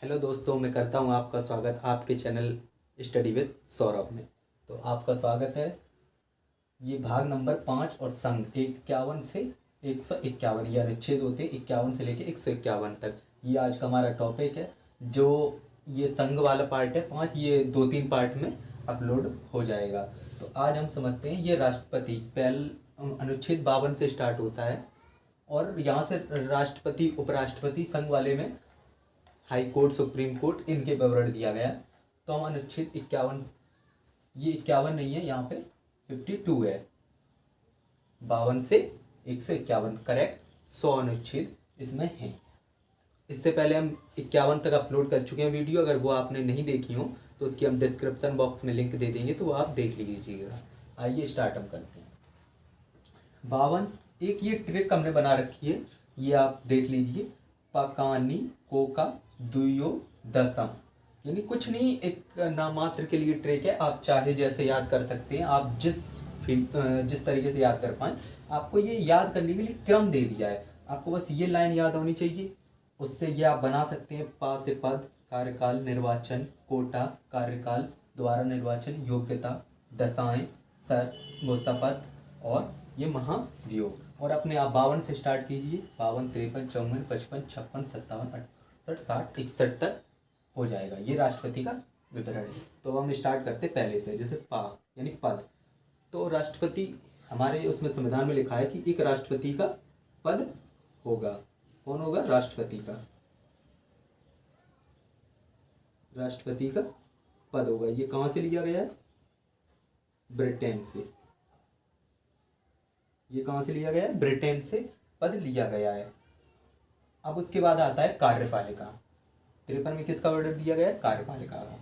Hello दोस्तों, मैं करता हूँ आपका स्वागत आपके चैनल स्टडी विद सौरभ में। तो आपका स्वागत है। ये भाग नंबर 5 और संघ 51 से 151, या अनुच्छेद होते 51 से लेके 151 तक। ये आज का हमारा टॉपिक है। जो ये संघ वाला पार्ट है 5, ये 2-3 पार्ट में अपलोड हो जाएगा। तो आज हम समझते हैं ये राष्ट्रपति अनुच्छेद 52 से स्टार्ट होता है और यहाँ से राष्ट्रपति उपराष्ट्रपति संघ वाले में हाई कोर्ट सुप्रीम कोर्ट इनके विवरण दिया गया। तो हम अनुच्छेद 51, ये 51 नहीं है, यहाँ पे 52 है। 52 से 151 करेक्ट 100 अनुच्छेद इसमें हैं। इससे पहले हम 51 तक अपलोड कर चुके हैं वीडियो। अगर वो आपने नहीं देखी हो तो उसकी हम डिस्क्रिप्शन बॉक्स में लिंक दे देंगे, तो वो आप देख लीजिएगा। आइए स्टार्ट हम करते हैं। 52 एक ये ट्रिक हमने बना रखी है, ये आप देख लीजिए। पकानी कोका दुयो दसम, यानी कुछ नहीं, एक नामात्र के लिए ट्रिक है। आप चाहे जैसे याद कर सकते हैं, आप जिस तरीके से याद कर पाएँ। आपको ये याद करने के लिए क्रम दे दिया है, आपको बस ये लाइन याद होनी चाहिए। उससे ये आप बना सकते हैं। पा से पद, कार्यकाल, निर्वाचन, कोटा, कार्यकाल, द्वारा निर्वाचन, योग्यता, दशाएं, सर वो शपथ और ये महाभियोग। और अपने आप 52 से स्टार्ट कीजिए। 52, 53, 54, 55, 56, 57, 68, 60, 61 तक हो जाएगा। ये राष्ट्रपति का विवरण है। तो हम स्टार्ट करते पहले से, जैसे पा यानी पद। तो राष्ट्रपति हमारे उसमें संविधान में लिखा है कि एक राष्ट्रपति का पद होगा। कौन होगा? राष्ट्रपति का, राष्ट्रपति का पद होगा। ये कहाँ से लिया गया है? ब्रिटेन से। ये कहाँ से लिया गया है? ब्रिटेन से पद लिया गया है। अब उसके बाद आता है कार्यपालिका। 53 में किसका ऑर्डर दिया गया है? कार्यपालिका का।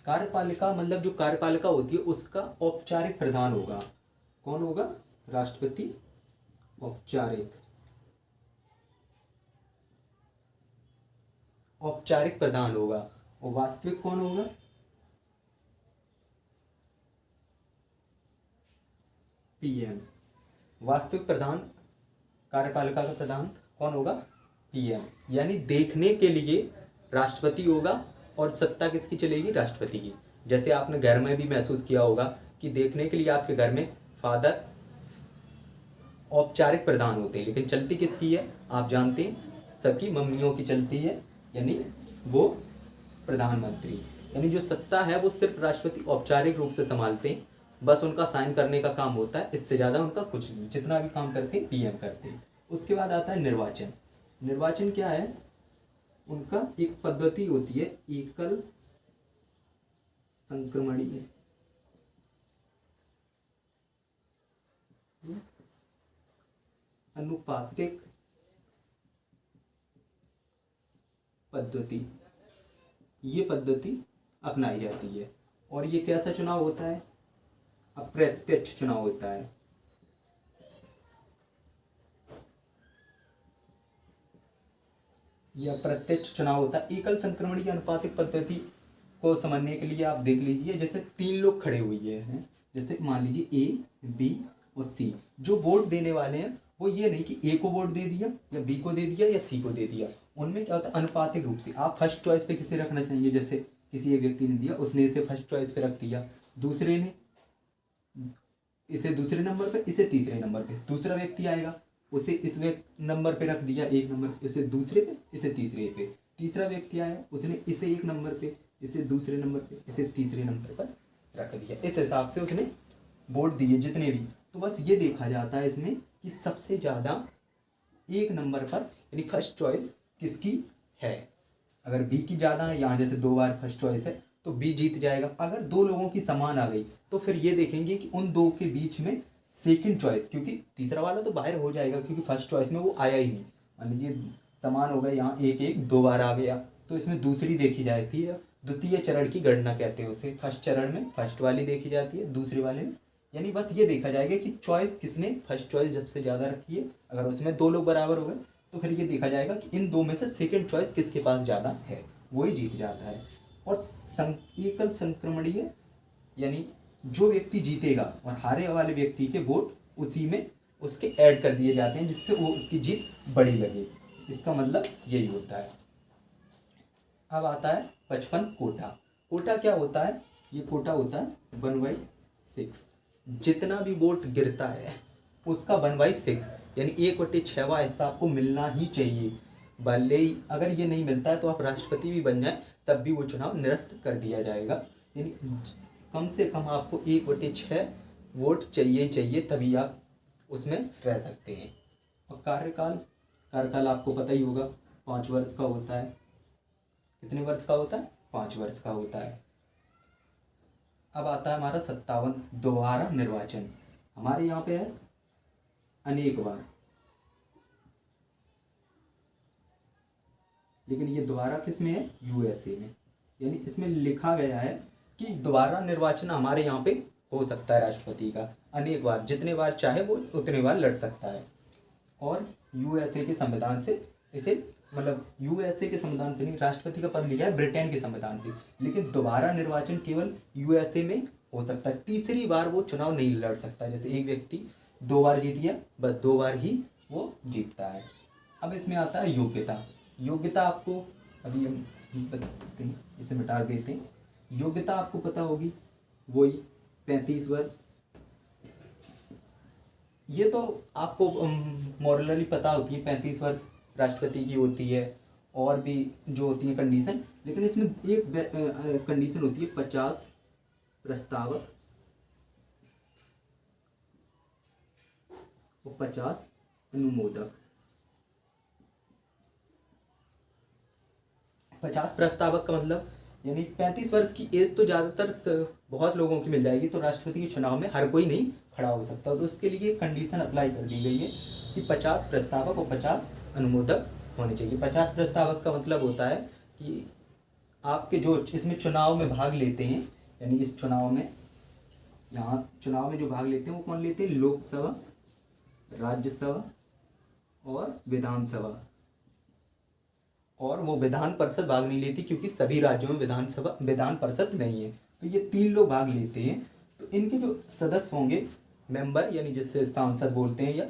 कार्यपालिका मतलब जो कार्यपालिका होती है उसका औपचारिक प्रधान होगा। कौन होगा? राष्ट्रपति औपचारिक प्रधान होगा। और वास्तविक कौन होगा? पीएम। वास्तविक प्रधान कार्यपालिका का प्रधान कौन होगा? पीएम। यानी देखने के लिए राष्ट्रपति होगा और सत्ता किसकी चलेगी? राष्ट्रपति की। जैसे आपने घर में भी महसूस किया होगा कि देखने के लिए आपके घर में फादर औपचारिक प्रधान होते हैं, लेकिन चलती किसकी है? आप जानते हैं, सबकी मम्मियों की चलती है, यानी वो प्रधानमंत्री। यानी जो सत्ता है वो सिर्फ राष्ट्रपति औपचारिक रूप से संभालते हैं, बस उनका साइन करने का काम होता है, इससे ज़्यादा उनका कुछ नहीं। जितना भी काम करते हैं पीएम करते हैं। उसके बाद आता है निर्वाचन। निर्वाचन क्या है? उनका एक पद्धति होती है, एकल संक्रमणीय अनुपातिक पद्धति। ये पद्धति अपनाई जाती है। और ये कैसा चुनाव होता है? अप्रत्यक्ष चुनाव होता है। यह अप्रत्यक्ष चुनाव होता है। एकल संक्रमणीय अनुपातिक पद्धति को समझने के लिए आप देख लीजिए, जैसे 3 लोग खड़े हुए हैं, जैसे मान लीजिए ए, बी और सी। जो वोट देने वाले हैं वो ये नहीं कि ए को वोट दे दिया या बी को दे दिया या सी को दे दिया। उनमें क्या होता है? अनुपातिक रूप से आप फर्स्ट चॉइस पे किसे रखना चाहिए। जैसे किसी एक व्यक्ति ने दिया, उसने इसे फर्स्ट चॉइस पे रख दिया, दूसरे ने इसे दूसरे नंबर पे, इसे तीसरे नंबर पे। दूसरा व्यक्ति आएगा, उसे इस नंबर पे रख दिया, एक नंबर, इसे दूसरे पे, इसे तीसरे पे। तीसरा व्यक्ति आया, उसने इसे एक नंबर पे, इसे दूसरे नंबर पे, इसे तीसरे नंबर पर रख दिया। इस हिसाब से उसने वोट दिए जितने भी। तो बस ये देखा जाता है इसमें कि सबसे ज़्यादा एक नंबर पर यानी फर्स्ट चॉइस किसकी है। अगर बी की ज़्यादा है, यहाँ जैसे 2 बार फर्स्ट चॉइस है, तो बी जीत जाएगा। अगर 2 लोगों की समान आ गई तो फिर ये देखेंगे कि उन 2 के बीच में सेकंड चॉइस, क्योंकि तीसरा वाला तो बाहर हो जाएगा क्योंकि फर्स्ट चॉइस में वो आया ही नहीं। मान लीजिए समान हो गए, यहाँ 1-1 2 बार आ गया, तो इसमें दूसरी देखी जाती है। द्वितीय चरण की गणना कहते हैं उसे। फर्स्ट चरण में फर्स्ट वाली देखी जाती है, दूसरे वाले में यानी बस ये देखा जाएगा कि चॉइस किसने फर्स्ट चॉइस सबसे ज़्यादा रखी है। अगर उसमें 2 लोग बराबर हो गए तो फिर ये देखा जाएगा कि इन 2 में से सेकंड चॉइस किसके पास ज़्यादा है, वही जीत जाता है। और एकल संक्रमणीय यानी जो व्यक्ति जीतेगा और हारे वाले व्यक्ति के वोट उसी में उसके ऐड कर दिए जाते हैं, जिससे वो उसकी जीत बड़ी लगे। इसका मतलब यही होता है। अब आता है 55 कोटा। कोटा क्या होता है? ये कोटा होता है 1/6। जितना भी वोट गिरता है उसका 1/6 यानी 1/6वां हिस्सा आपको मिलना ही चाहिए। भले ही अगर ये नहीं मिलता है तो आप राष्ट्रपति भी बन जाए तब भी वो चुनाव निरस्त कर दिया जाएगा। यानी कम से कम आपको 1/6 वोट चाहिए ही चाहिए, तभी आप उसमें रह सकते हैं। और कार्यकाल आपको पता ही होगा 5 वर्ष का होता है। कितने वर्ष का होता है? 5 वर्ष का होता है। अब आता है हमारा 57 दोबारा निर्वाचन। हमारे यहाँ पे है अनेक बार, लेकिन ये दोबारा किस में है? यूएसए में। यानी इसमें लिखा गया है कि दोबारा निर्वाचन हमारे यहाँ पे हो सकता है राष्ट्रपति का अनेक बार, जितने बार चाहे वो उतने बार लड़ सकता है। और यूएसए के संविधान से इसे, मतलब यूएसए के संविधान से नहीं, राष्ट्रपति का पद लिया है ब्रिटेन के संविधान से, लेकिन दोबारा निर्वाचन केवल यूएसए में हो सकता है। तीसरी बार वो चुनाव नहीं लड़ सकता। जैसे एक व्यक्ति 2 बार जीत गया, बस 2 बार ही वो जीतता है। अब इसमें आता है योग्यता। योग्यता आपको अभी हम बताते हैं, इसे मिटा देते हैं। योग्यता आपको पता होगी, वही 35 वर्ष। ये तो आपको मॉरली पता होती है, 35 वर्ष राष्ट्रपति की होती है, और भी जो होती है कंडीशन। लेकिन इसमें एक कंडीशन होती है 50 प्रस्तावक और 50 अनुमोदक। 50 प्रस्तावक का मतलब यानी 35 वर्ष की एज तो ज़्यादातर बहुत लोगों की मिल जाएगी, तो राष्ट्रपति के चुनाव में हर कोई नहीं खड़ा हो सकता। तो उसके लिए कंडीशन अप्लाई कर दी गई है कि 50 प्रस्तावक और 50 अनुमोदक होने चाहिए। 50 प्रस्तावक का मतलब होता है कि आपके जो इसमें चुनाव में भाग लेते हैं, यानी इस चुनाव में, यहाँ चुनाव में जो भाग लेते हैं वो कौन लेते हैं? लोकसभा, राज्यसभा और विधानसभा। और वो विधान परिषद भाग नहीं लेती क्योंकि सभी राज्यों में विधान परिषद नहीं है। तो ये 3 लोग भाग लेते हैं। तो इनके जो सदस्य होंगे, मेंबर, यानी जिससे सांसद बोलते हैं या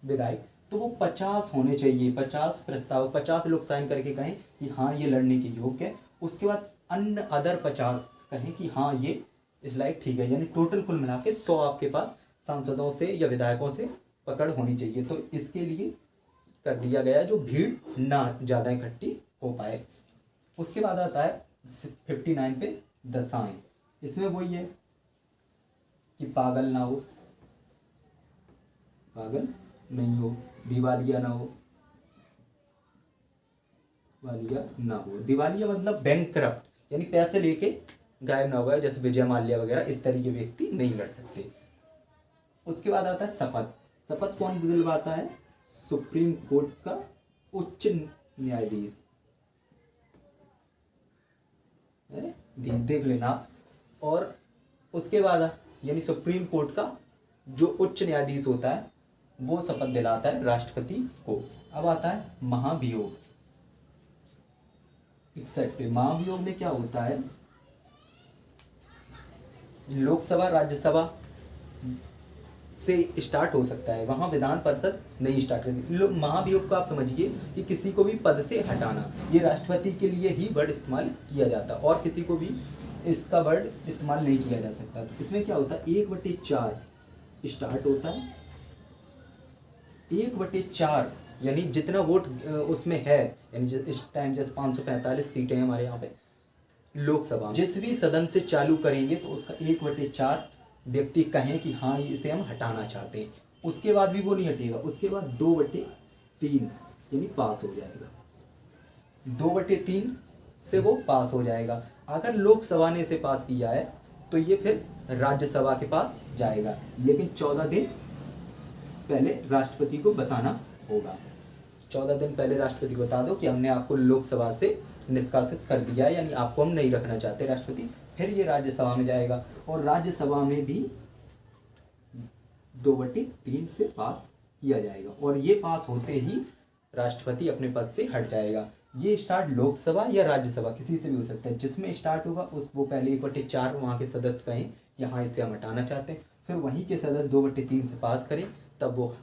विधायक, तो वो 50 होने चाहिए। 50 प्रस्ताव, 50 लोग साइन करके कहें कि हाँ ये लड़ने के योग्य है। उसके बाद अन्य अदर 50 कहें कि हाँ ये इस लायक ठीक है। यानी टोटल कुल मिला के 100 आपके पास सांसदों से या विधायकों से पकड़ होनी चाहिए। तो इसके लिए कर दिया गया जो भीड़ ना ज़्यादा इकट्ठी हो पाए। उसके बाद आता है 59 पे दशाएं। इसमें वही है कि पागल ना हो, पागल नहीं हो, दिवालिया ना हो, दिवालिया मतलब बैंकक्रप्ट, यानी पैसे लेके गायब ना हो गए, जैसे विजय माल्या वगैरह, इस तरह के व्यक्ति नहीं लड़ सकते। उसके बाद आता है शपथ। शपथ कौन दिलवाता है? सुप्रीम कोर्ट का उच्च न्यायाधीश। देख लेना। और उसके बाद यानी सुप्रीम कोर्ट का जो उच्च न्यायाधीश होता है वो शपथ दिलाता है राष्ट्रपति को। अब आता है महाभियोग। 61 पे महाभियोग में क्या होता है? लोकसभा राज्यसभा से स्टार्ट हो सकता है, वहाँ विधान परिषद नहीं स्टार्ट करती। महाभियोग को आप समझिए कि किसी को भी पद से हटाना, ये राष्ट्रपति के लिए ही वर्ड इस्तेमाल किया जाता है और किसी को भी इसका वर्ड इस्तेमाल नहीं किया जा सकता। तो इसमें क्या होता है? 1/4 स्टार्ट होता है। 1/4 यानी जितना वोट उसमें है, यानी इस टाइम जैसे 545 सीटें हैं हमारे यहाँ पे लोकसभा, जिस भी सदन से चालू करेंगे तो उसका 1/4 व्यक्ति कहें कि हाँ इसे हम हटाना चाहते हैं, उसके बाद भी वो नहीं हटेगा। उसके बाद 2/3 यानी पास हो जाएगा। 2/3 से वो पास हो जाएगा। अगर लोकसभा ने इसे पास किया है तो ये फिर राज्यसभा के पास जाएगा, लेकिन 14 दिन पहले राष्ट्रपति को बताना होगा। 14 दिन पहले राष्ट्रपति को बता दो कि हमने आपको लोकसभा से निष्कासित कर दिया है, यानी आपको हम नहीं रखना चाहते राष्ट्रपति। फिर ये राज्यसभा में जाएगा और राज्यसभा में भी 2/3 से पास किया जाएगा और ये पास होते ही राष्ट्रपति अपने पद से हट जाएगा। ये स्टार्ट लोकसभा या राज्यसभा किसी से भी हो सकता है। जिसमें स्टार्ट होगा उस वो पहले 1/4 वहाँ के सदस्य कहें यहाँ इसे हम हटाना चाहते हैं, फिर वहीं के सदस्य 2/3 से पास करें, तब वो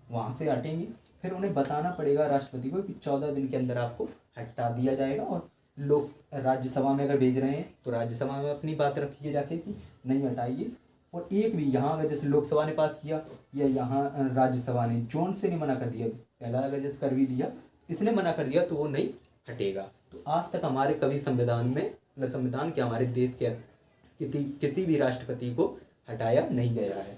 वहाँ से हटेंगे। फिर उन्हें बताना पड़ेगा राष्ट्रपति को कि 14 दिन के अंदर आपको हटा दिया जाएगा और लोग राज्यसभा में अगर भेज रहे हैं तो राज्यसभा में अपनी बात रखिए जाके कि नहीं हटाइए। और एक भी यहाँ अगर जैसे लोकसभा ने पास किया या यहाँ राज्यसभा ने जोन से नहीं मना कर दिया, पहला अगर जैसे कर भी दिया, इसने मना कर दिया तो वो नहीं हटेगा। तो आज तक हमारे कभी संविधान में, मतलब संविधान के हमारे देश के किसी भी राष्ट्रपति को हटाया नहीं गया है।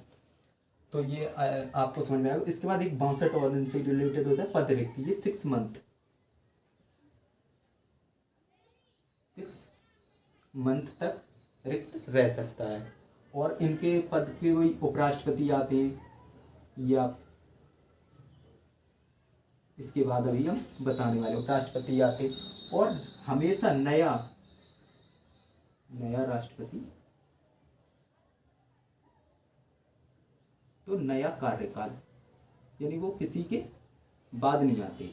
तो ये आपको समझ में आएगा। इसके बाद एक 62 और इनसे रिलेटेड होता है पद रिक्ति। ये 6 मंथ तक रिक्त रह सकता है। और इनके पद के वही उपराष्ट्रपति आते हैं, या इसके बाद अभी हम बताने वाले उपराष्ट्रपति आते, और हमेशा नया राष्ट्रपति तो नया कार्यकाल, यानी वो किसी के बाद नहीं आते,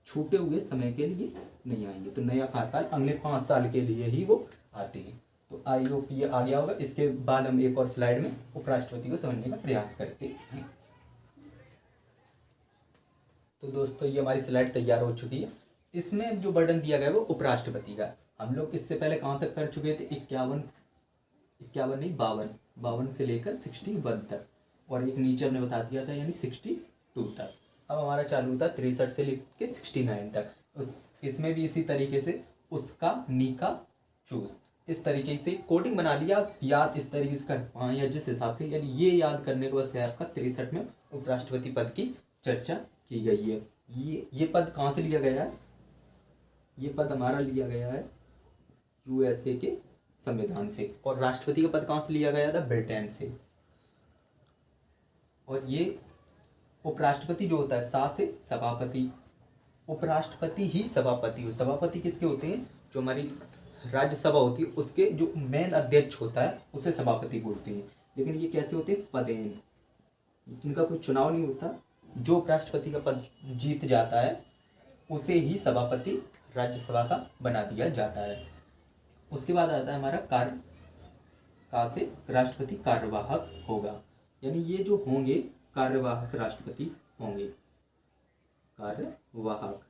छूटे हुए समय के लिए नहीं आएंगे। तो नया कार्यकाल अगले 5 साल के लिए ही वो आते हैं। तो आई होप ये आ गया होगा। इसके बाद हम एक और स्लाइड में उपराष्ट्रपति को समझने का प्रयास करते हैं। तो दोस्तों ये हमारी स्लाइड तैयार हो चुकी है। इसमें जो बर्डन दिया गया है वो उपराष्ट्रपति का। हम लोग इससे पहले कहाँ तक कर चुके थे? 52 से लेकर 61 तक, और एक नीचे हमने बता दिया था यानी 62 तक। अब हमारा चालू था 63 से लेकर 69 तक। इसमें भी इसी तरीके से उसका नीका चूस, इस तरीके से कोडिंग बना लिया। याद इस तरीके से कर पाए या जिस हिसाब से, यानी ये याद करने के बाद से आपका 63 में उपराष्ट्रपति पद की चर्चा की गई है। ये पद कहाँ से लिया गया है? ये पद हमारा लिया गया है यूएसए के संविधान से। और राष्ट्रपति का पद कहाँ से लिया गया था? ब्रिटेन से। और ये उपराष्ट्रपति जो होता है सा से सभापति, उपराष्ट्रपति ही सभापति हो। सभापति किसके होते हैं? जो हमारी राज्यसभा होती है उसके जो मेन अध्यक्ष होता है उसे सभापति बोलते हैं। लेकिन ये कैसे होते हैं? पदेन, इनका कोई चुनाव नहीं होता। जो उपराष्ट्रपति का पद जीत जाता है उसे ही सभापति राज्यसभा का बना दिया जाता है। उसके बाद आता है हमारा का से राष्ट्रपति कार्यवाहक होगा, यानी ये जो होंगे कार्यवाहक राष्ट्रपति होंगे। कार्यवाहक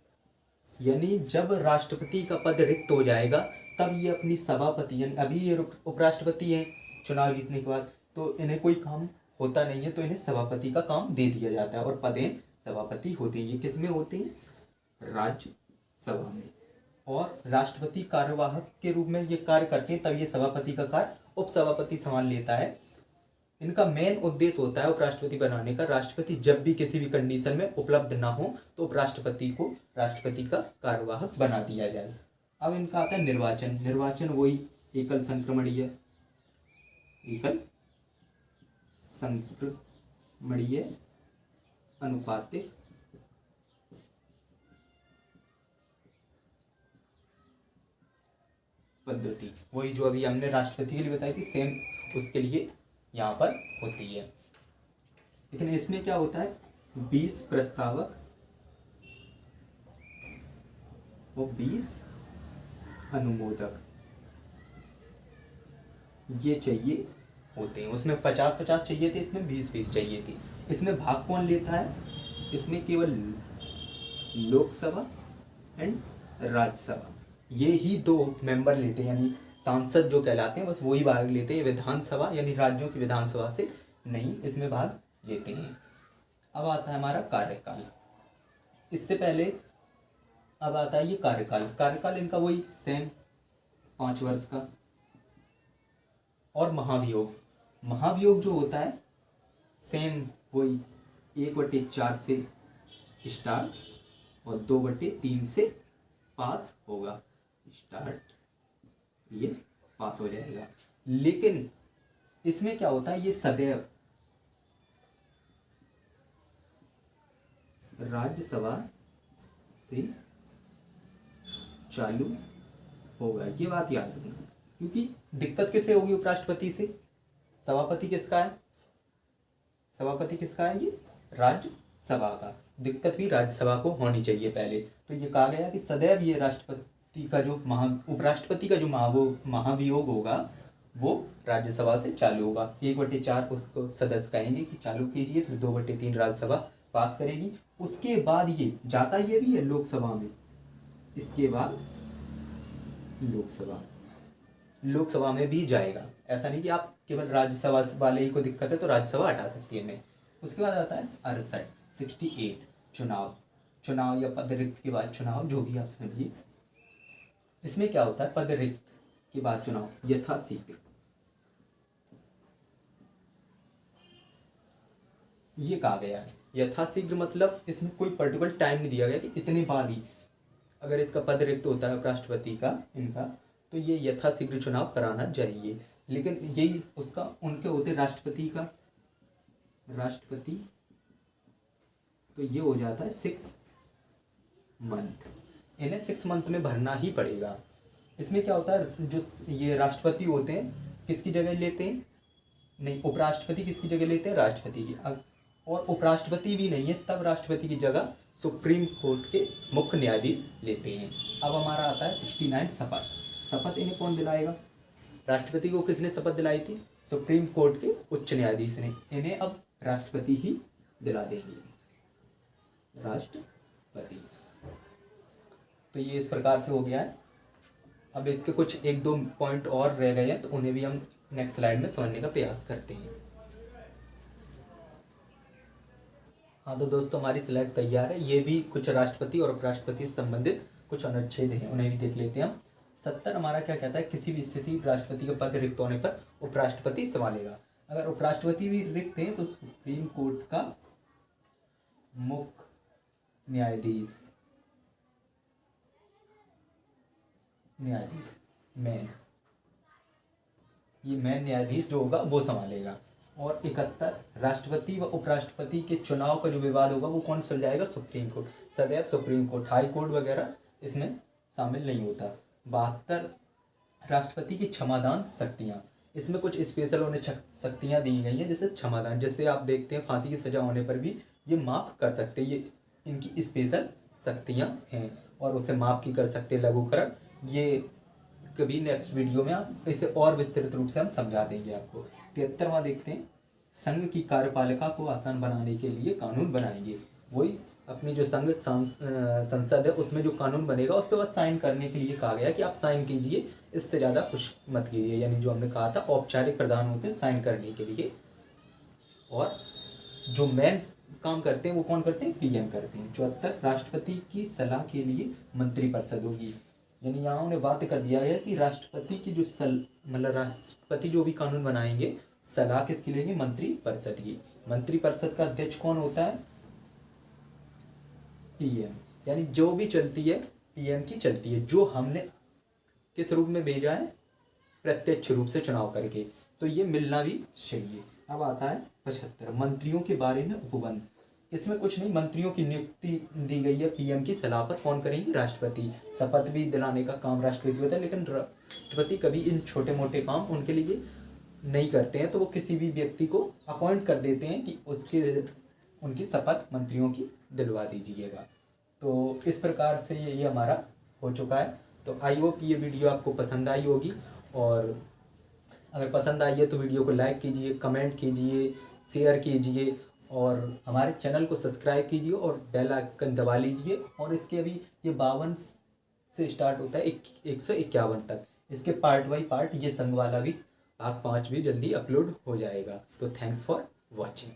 यानी जब राष्ट्रपति का पद रिक्त हो जाएगा तब ये अपनी सभापति, यानी अभी ये उपराष्ट्रपति हैं चुनाव जीतने के बाद, तो इन्हें कोई काम होता नहीं है तो इन्हें सभापति का काम दे दिया जाता है और पदेन सभापति होते हैं। ये किस में होते हैं? राज्यसभा में। और राष्ट्रपति कार्यवाहक के रूप में ये कार्य करते हैं, तब ये सभापति का कार्य उपसभापति संभाल लेता है। इनका मेन उद्देश्य होता है उपराष्ट्रपति बनाने का। राष्ट्रपति जब भी किसी भी कंडीशन में उपलब्ध ना हो तो उपराष्ट्रपति को राष्ट्रपति का कार्यवाहक बना दिया जाए। अब इनका आता है निर्वाचन। निर्वाचन वही एकल संक्रमणीय अनुपातिक पद्धति, वही जो अभी हमने राष्ट्रपति के लिए बताई थी, सेम उसके लिए यहाँ पर होती है। लेकिन इसमें क्या होता है? 20 प्रस्तावक और 20 अनुमोदक ये चाहिए होते हैं। उसमें 50-50 चाहिए थे, इसमें 20-20 चाहिए थी। इसमें भाग कौन लेता है? इसमें केवल लोकसभा एंड राज्यसभा, ये ही 2 मेंबर लेते हैं, यानी सांसद जो कहलाते हैं बस वही भाग लेते हैं। विधानसभा यानी राज्यों की विधानसभा से नहीं इसमें भाग लेते हैं। अब आता है हमारा कार्यकाल। इससे पहले अब आता है ये कार्यकाल। कार्यकाल इनका वही सेम 5 वर्ष का। और महाभियोग, महाभियोग जो होता है सेम वही 1/4 से स्टार्ट और 2/3 से पास होगा। स्टार्ट ये पास हो जाएगा। लेकिन इसमें क्या होता है? ये सदैव राज्यसभा से चालू होगा, ये बात याद रखना। क्योंकि दिक्कत किससे होगी? उपराष्ट्रपति से। सभापति किसका है? सभापति किसका है? ये राज्यसभा का। दिक्कत भी राज्यसभा को होनी चाहिए पहले। तो ये कहा गया कि सदैव ये राष्ट्रपति का जो उपराष्ट्रपति का जो महाभियोग होगा वो राज्यसभा से चालू होगा। 1/4 उसको सदस्य कहेंगे कि चालू कीजिए, फिर 2/3 राज्यसभा पास करेगी। उसके बाद ये जाता ये भी है लोकसभा में। इसके बाद लोकसभा, लोकसभा में भी जाएगा। ऐसा नहीं कि आप केवल राज्यसभा वाले ही को दिक्कत है तो राज्यसभा हटा सकती है, नहीं। उसके बाद आता है 68 चुनाव, चुनाव या पद रिक्त के बाद चुनाव, जो भी आप समझिए। इसमें क्या होता है, पद रिक्त के बाद चुनाव यथाशीघ्र। ये कहा गया है यथाशीघ्र, मतलब इसमें कोई पर्टिकुलर टाइम नहीं दिया गया कि इतने बाद ही अगर इसका पद रिक्त होता है राष्ट्रपति का इनका, तो ये यथाशीघ्र चुनाव कराना चाहिए। लेकिन यही उसका उनके होते राष्ट्रपति का, राष्ट्रपति, तो ये हो जाता है 6 मंथ, इन्हें 6 मंथ में भरना ही पड़ेगा। इसमें क्या होता है, जो ये राष्ट्रपति होते हैं किसकी जगह लेते हैं, नहीं, उपराष्ट्रपति किसकी जगह लेते हैं, राष्ट्रपति की। और उपराष्ट्रपति भी नहीं है तब राष्ट्रपति की जगह सुप्रीम कोर्ट के मुख्य न्यायाधीश लेते हैं। अब हमारा आता है 69 शपथ। शपथ इन्हें कौन दिलाएगा, राष्ट्रपति को किसने शपथ दिलाई थी, सुप्रीम कोर्ट के उच्च न्यायाधीश ने। इन्हें अब राष्ट्रपति ही दिला देंगे, राष्ट्रपति। तो ये इस प्रकार से हो गया है। अब इसके कुछ 1-2 पॉइंट और रह गए हैं, तो उन्हें भी हम नेक्स्ट स्लाइड में समझने का प्रयास करते हैं। हाँ तो दोस्तों, हमारी स्लाइड तैयार है। ये भी कुछ राष्ट्रपति और उपराष्ट्रपति से संबंधित कुछ अनुच्छेद हैं, उन्हें भी देख लेते हैं हम। 70 हमारा क्या कहता है, किसी भी स्थिति राष्ट्रपति का पद रिक्त होने पर उपराष्ट्रपति संभालेगा। अगर उपराष्ट्रपति भी रिक्त हैं तो सुप्रीम कोर्ट का मुख्य न्यायाधीश, मैन, ये मैन न्यायाधीश जो होगा वो संभालेगा। और 71 राष्ट्रपति व उपराष्ट्रपति के चुनाव का जो विवाद होगा वो कौन सुलझाएगा, सुप्रीम कोर्ट, सदैव सुप्रीम कोर्ट, हाई कोर्ट वगैरह इसमें शामिल नहीं होता। 72 राष्ट्रपति की क्षमादान शक्तियाँ, इसमें कुछ स्पेशल उन्हें शक्तियाँ दी गई हैं, जैसे क्षमादान, जैसे आप देखते हैं फांसी की सजा होने पर भी ये माफ़ कर सकते हैं, ये इनकी स्पेशल शक्तियाँ हैं और उसे माफ़ की कर सकते हैं, लघुकरण। ये कभी नेक्स्ट वीडियो में आप इसे और विस्तृत रूप से हम समझा देंगे आपको। 73वां देखते हैं, संघ की कार्यपालिका को आसान बनाने के लिए कानून बनाएंगे। वही अपनी जो संघ संसद है उसमें जो कानून बनेगा उस पर बस साइन करने के लिए कहा गया कि आप साइन कीजिए, इससे ज़्यादा कुछ मत कीजिए। यानी जो हमने कहा था औपचारिक प्रधान होते हैं साइन करने के लिए, और जो मेन काम करते हैं वो कौन करते हैं, पीएम करते हैं। 74 राष्ट्रपति की सलाह के लिए मंत्रिपरिषद होगी। यानी यहाँ उन्हें बात कर दिया गया कि राष्ट्रपति की जो मतलब राष्ट्रपति जो भी कानून बनाएंगे सलाह किसकी लेंगे, मंत्रिपरिषद की। मंत्रिपरिषद का अध्यक्ष कौन होता है, पीएम। यानी जो भी चलती है पीएम की चलती है, जो हमने किस रूप में भेजा है, प्रत्यक्ष रूप से चुनाव करके, तो ये मिलना भी चाहिए। अब आता है 75 मंत्रियों के बारे में उपबंध। इसमें कुछ नहीं, मंत्रियों की नियुक्ति दी गई है पीएम की सलाह पर, कौन करेंगे, राष्ट्रपति। शपथ भी दिलाने का काम राष्ट्रपति होता है, लेकिन राष्ट्रपति कभी इन छोटे मोटे काम उनके लिए नहीं करते हैं, तो वो किसी भी व्यक्ति को अपॉइंट कर देते हैं कि उनकी शपथ मंत्रियों की दिलवा दीजिएगा। तो इस प्रकार से ये हमारा हो चुका है। तो आई होप ये वीडियो आपको पसंद आई होगी, और अगर पसंद आई है तो वीडियो को लाइक कीजिए, कमेंट कीजिए, शेयर कीजिए, और हमारे चैनल को सब्सक्राइब कीजिए और बेल आइकन दबा लीजिए। और इसके अभी ये 52 से स्टार्ट होता है 151 तक, इसके पार्ट बाई पार्ट ये संघ वाला भी भाग 5 भी जल्दी अपलोड हो जाएगा। तो थैंक्स फॉर वॉचिंग।